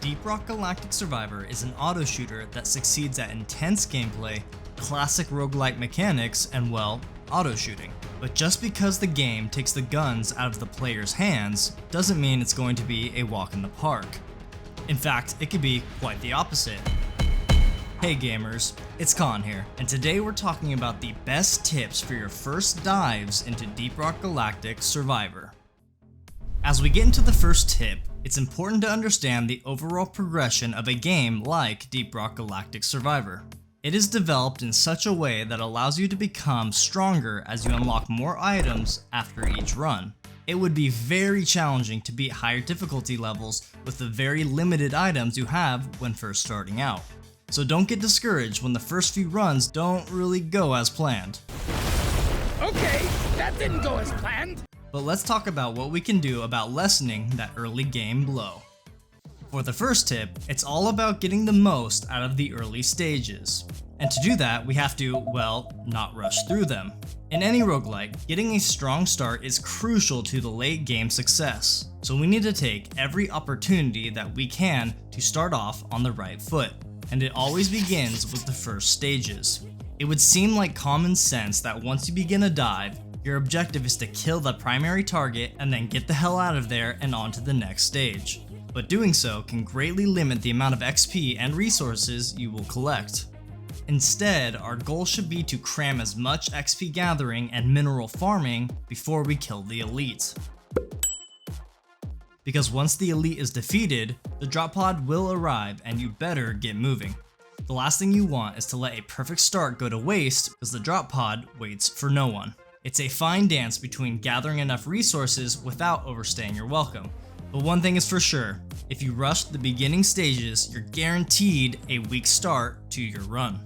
Deep Rock Galactic Survivor is an auto shooter that succeeds at intense gameplay, classic roguelike mechanics, and well, auto shooting. But just because the game takes the guns out of the player's hands doesn't mean it's going to be a walk in the park. In fact, it could be quite the opposite. Hey gamers, it's Khan here, and today we're talking about the best tips for your first dives into Deep Rock Galactic Survivor. As we get into the first tip, it's important to understand the overall progression of a game like Deep Rock Galactic Survivor. It is developed in such a way that allows you to become stronger as you unlock more items after each run. It would be very challenging to beat higher difficulty levels with the very limited items you have when first starting out. So don't get discouraged when the first few runs don't really go as planned. Okay, that didn't go as planned. But let's talk about what we can do about lessening that early game blow. For the first tip, it's all about getting the most out of the early stages. And to do that, we have to, well, not rush through them. In any roguelike, getting a strong start is crucial to the late game success. So we need to take every opportunity that we can to start off on the right foot. And it always begins with the first stages. It would seem like common sense that once you begin a dive, your objective is to kill the primary target and then get the hell out of there and on to the next stage. But doing so can greatly limit the amount of XP and resources you will collect. Instead, our goal should be to cram as much XP gathering and mineral farming before we kill the elite. Because once the elite is defeated, the drop pod will arrive and you better get moving. The last thing you want is to let a perfect start go to waste because the drop pod waits for no one. It's a fine dance between gathering enough resources without overstaying your welcome. But one thing is for sure, if you rush the beginning stages, you're guaranteed a weak start to your run.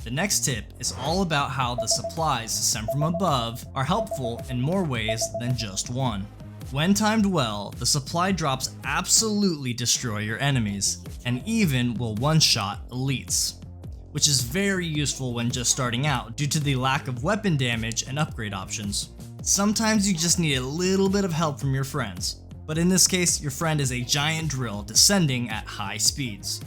The next tip is all about how the supplies sent from above are helpful in more ways than just one. When timed well, the supply drops absolutely destroy your enemies, and even will one-shot elites, which is very useful when just starting out due to the lack of weapon damage and upgrade options. Sometimes you just need a little bit of help from your friends, but in this case, your friend is a giant drill descending at high speeds.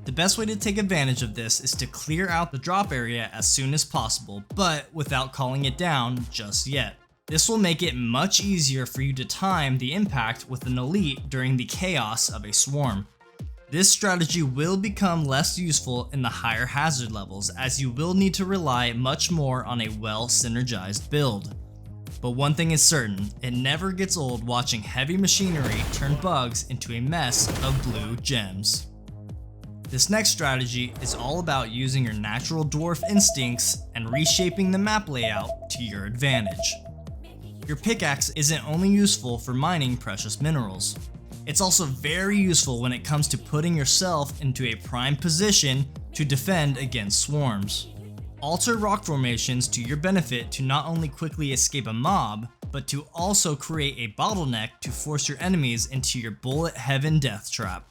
The best way to take advantage of this is to clear out the drop area as soon as possible, but without calling it down just yet. This will make it much easier for you to time the impact with an elite during the chaos of a swarm. This strategy will become less useful in the higher hazard levels as you will need to rely much more on a well-synergized build. But one thing is certain, it never gets old watching heavy machinery turn bugs into a mess of blue gems. This next strategy is all about using your natural dwarf instincts and reshaping the map layout to your advantage. Your pickaxe isn't only useful for mining precious minerals. It's also very useful when it comes to putting yourself into a prime position to defend against swarms. Alter rock formations to your benefit to not only quickly escape a mob, but to also create a bottleneck to force your enemies into your bullet heaven death trap.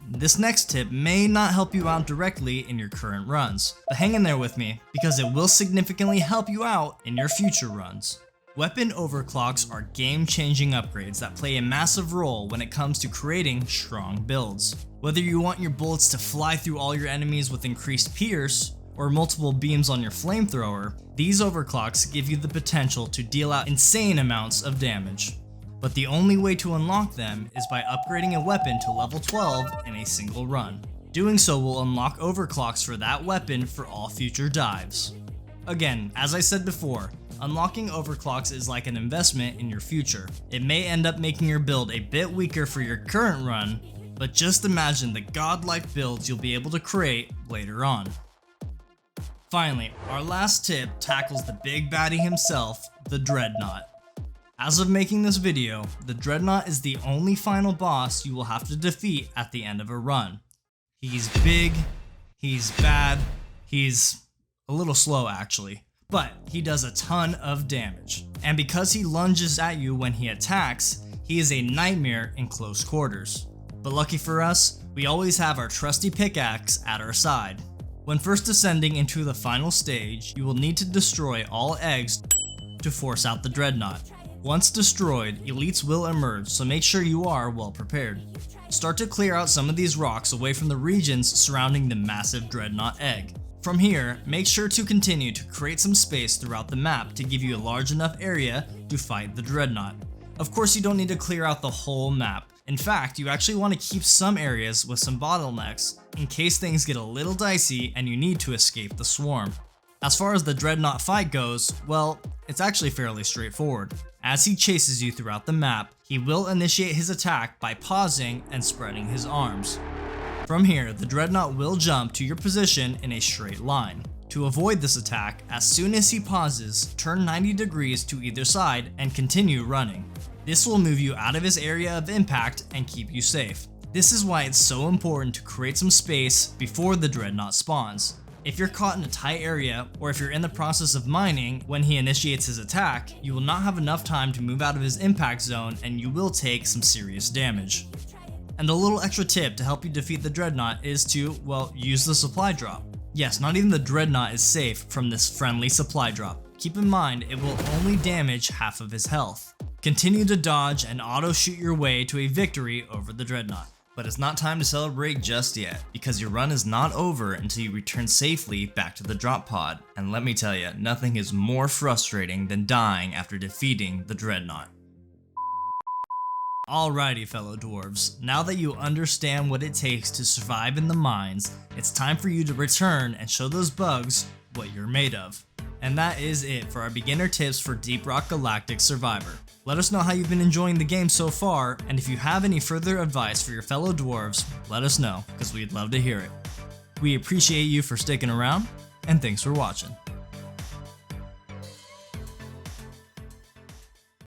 This next tip may not help you out directly in your current runs, but hang in there with me because it will significantly help you out in your future runs. Weapon overclocks are game-changing upgrades that play a massive role when it comes to creating strong builds. Whether you want your bullets to fly through all your enemies with increased pierce, or multiple beams on your flamethrower, these overclocks give you the potential to deal out insane amounts of damage. But the only way to unlock them is by upgrading a weapon to level 12 in a single run. Doing so will unlock overclocks for that weapon for all future dives. Again, as I said before, unlocking overclocks is like an investment in your future. It may end up making your build a bit weaker for your current run, but just imagine the godlike builds you'll be able to create later on. Finally, our last tip tackles the big baddie himself, the Dreadnought. As of making this video, the Dreadnought is the only final boss you will have to defeat at the end of a run. He's big, he's bad, he's a little slow actually, but he does a ton of damage. And because he lunges at you when he attacks, he is a nightmare in close quarters. But lucky for us, we always have our trusty pickaxe at our side. When first descending into the final stage, you will need to destroy all eggs to force out the Dreadnought. Once destroyed, elites will emerge, so make sure you are well prepared. Start to clear out some of these rocks away from the regions surrounding the massive Dreadnought egg. From here, make sure to continue to create some space throughout the map to give you a large enough area to fight the Dreadnought. Of course, you don't need to clear out the whole map. In fact, you actually want to keep some areas with some bottlenecks in case things get a little dicey and you need to escape the swarm. As far as the Dreadnought fight goes, well, it's actually fairly straightforward. As he chases you throughout the map, he will initiate his attack by pausing and spreading his arms. From here, the Dreadnought will jump to your position in a straight line. To avoid this attack, as soon as he pauses, turn 90 degrees to either side and continue running. This will move you out of his area of impact and keep you safe. This is why it's so important to create some space before the Dreadnought spawns. If you're caught in a tight area, or if you're in the process of mining when he initiates his attack, you will not have enough time to move out of his impact zone and you will take some serious damage. And a little extra tip to help you defeat the Dreadnought is to, well, use the supply drop. Yes, not even the Dreadnought is safe from this friendly supply drop. Keep in mind, it will only damage half of his health. Continue to dodge and auto shoot your way to a victory over the Dreadnought. But it's not time to celebrate just yet, because your run is not over until you return safely back to the drop pod. And let me tell you, nothing is more frustrating than dying after defeating the Dreadnought. Alrighty fellow dwarves, now that you understand what it takes to survive in the mines, it's time for you to return and show those bugs what you're made of. And that is it for our beginner tips for Deep Rock Galactic Survivor. Let us know how you've been enjoying the game so far, and if you have any further advice for your fellow dwarves, let us know, because we'd love to hear it. We appreciate you for sticking around, and thanks for watching.